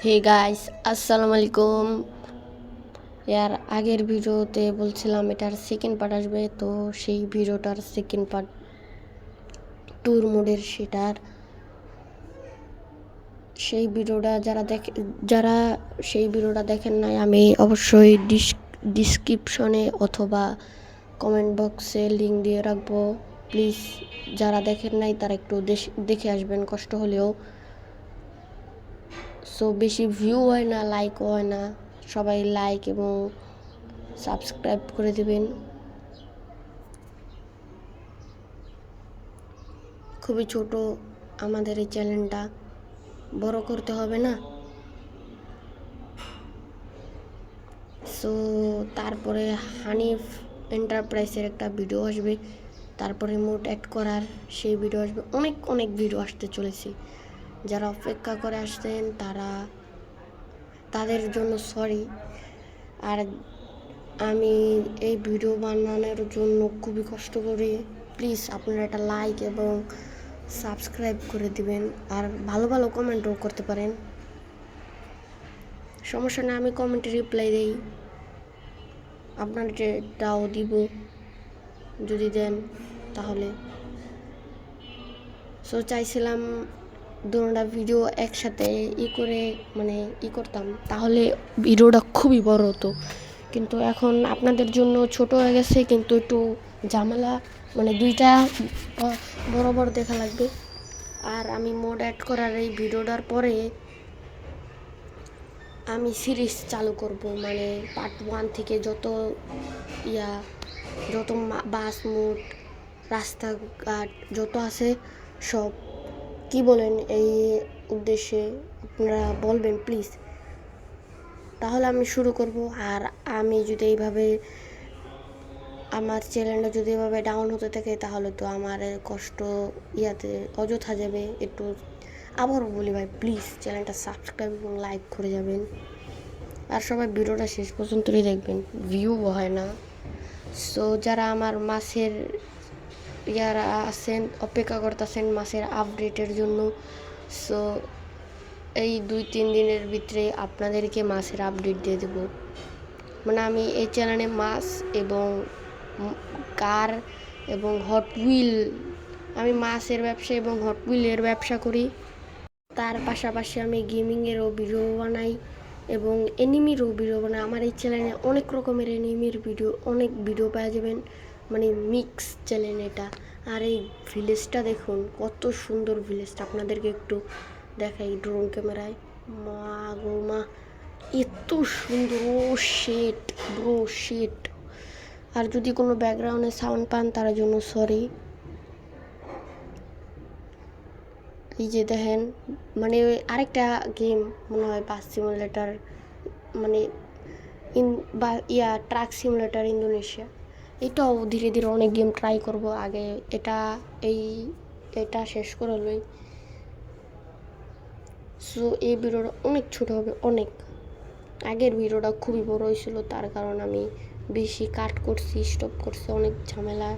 Hey guys, আসসালামু আলাইকুম। এর আগের ভিডিওতে বলছিলাম এটার সেকেন্ড পার্ট আসবে, তো সেই ভিডিওটার সেকেন্ড পার্ট ট্যুর মোডের সেই ভিডিওটা যারা সেই ভিডিওটা দেখেন নাই, আমি অবশ্যই ডিসক্রিপশনে অথবা কমেন্ট বক্সে লিঙ্ক দিয়ে রাখবো। প্লিজ যারা দেখেন নাই তারা একটু দেখে আসবেন, কষ্ট হলেও। সো বেশি ভিউ হয় না, লাইকও হয় না, সবাই লাইক এবং সাবস্ক্রাইব করে দেবেন। খুবই ছোট আমাদের এই চ্যানেলটা, বড় করতে হবে না। সো তারপরে হানিফ এন্টারপ্রাইজের একটা ভিডিও আসবে, তারপরে মোড অ্যাড করার সেই ভিডিও আসবে, অনেক ভিডিও আসতে চলেছে। যারা অপেক্ষা করে আসছেন তাদের জন্য সরি। আর আমি এই ভিডিও বানানোর জন্য খুবই কষ্ট করি। প্লিজ আপনারা একটা লাইক এবং সাবস্ক্রাইব করে দিবেন, আর ভালো কমেন্টও করতে পারেন, সমস্যা না, আমি কমেন্টে রিপ্লাই দিই, আপনারটাও দিব যদি দেন তাহলে। সো চাইছিলাম দুটোটা ভিডিও একসাথে করতাম, তাহলে ভিডিওটা খুবই বড় হতো, কিন্তু এখন আপনাদের জন্য ছোট হয়ে গেছে, কিন্তু একটু ঝামেলা, দুইটা বড় দেখা লাগবে। আর আমি মোড অ্যাড করার এই ভিডিওটার পরে আমি সিরিজ চালু করব, পার্ট 1 থেকে যত বাস মোড রাস্তাঘাট যত আছে সব। কি বলেন এই উদ্দেশ্যে? আপনারা বলবেন প্লিজ, তাহলে আমি শুরু করব। আর আমি যদি এইভাবে আমার চ্যানেলটা যদি এভাবে ডাউন হতে থাকে, তাহলে তো আমার কষ্ট অযথা যাবে। একটু আবারও বলি ভাই, প্লিজ চ্যানেলটা সাবস্ক্রাইব এবং লাইক করে যাবেন, আর সবাই ভিডিওটা শেষ পর্যন্তই দেখবেন, ভিউ হয় না। সো যারা আমার মাসের আছেন, অপেক্ষা করতেছেন মাসের আপডেটের জন্য, সো এই 2-3 দিনের ভিতরে আপনাদেরকে মাসের আপডেট দিয়ে দেব। আমি এই চ্যানেলে মাছ এবং কার এবং হট হুইল, আমি মাছের ব্যবসা এবং হট হুইলের ব্যবসা করি। তার পাশাপাশি আমি গেমিংয়েরও ভিডিও বানাই এবং এনিমিরও ভিডিও বানাই। আমার এই চ্যানেলে অনেক রকমের এনিমির অনেক ভিডিও পাওয়া যাবেন, মিক্স চ্যানেল এটা। আর এই ভিলেজটা দেখুন, কত সুন্দর ভিলেজটা, আপনাদেরকে একটু দেখাই ড্রোন ক্যামেরায়। মা গো মা, এত সুন্দর! ও শিট ব্রো, শিট। আর যদি কোনো ব্যাকগ্রাউন্ডে সাউন্ড পান তার জন্য সরি। এই যে দেখেন, আরেকটা গেম মনে হয় বাস সিমুলেটর, ট্রাক সিমুলেটর ইন্দোনেশিয়া। এটাও ধীরে ধীরে অনেক গেম ট্রাই করব, আগে এটা শেষ করে লই। সো এই ভিডিওটা অনেক ছোট হবে, অনেক। আগের ভিডিওটা খুবই বড় হয়েছিল, তার কারণ আমি বেশি কাট করছি, স্টপ করছি, অনেক ঝামেলা,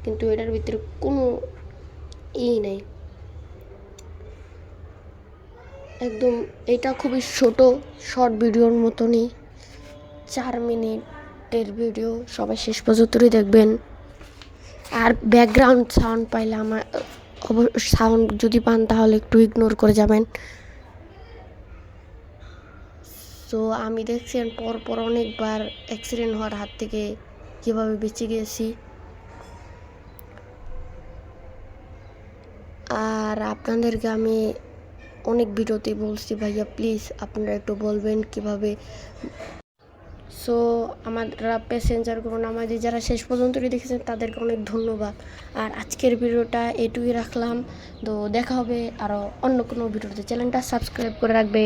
কিন্তু এটার ভিতরে কোনো নেই একদম। এটা খুবই ছোট শর্ট ভিডিওর মতনই, 4 মিনিটের ভিডিও, সবাই শেষ পর্যন্তই দেখবেন। আর ব্যাকগ্রাউন্ড সাউন্ড পাইলে সাউন্ড যদি পান তাহলে একটু ইগনোর করে যাবেন। তো আমি দেখছেন পর অনেকবার অ্যাক্সিডেন্ট হওয়ার হাত থেকে কীভাবে বেঁচে গিয়েছি। আর আপনাদেরকে আমি অনেক ভিডিওতে বলছি, ভাইয়া প্লিজ আপনারা একটু বলবেন কিভাবে। সো আমরা প্যাসেঞ্জার করুন, আমাদের যারা শেষ পর্যন্ত দেখেছেন তাদেরকে অনেক ধন্যবাদ। আর আজকের ভিডিওটা এটুকুই রাখলাম, তো দেখা হবে আরও অন্য কোনো ভিডিওতে। চ্যানেলটা সাবস্ক্রাইব করে রাখবে।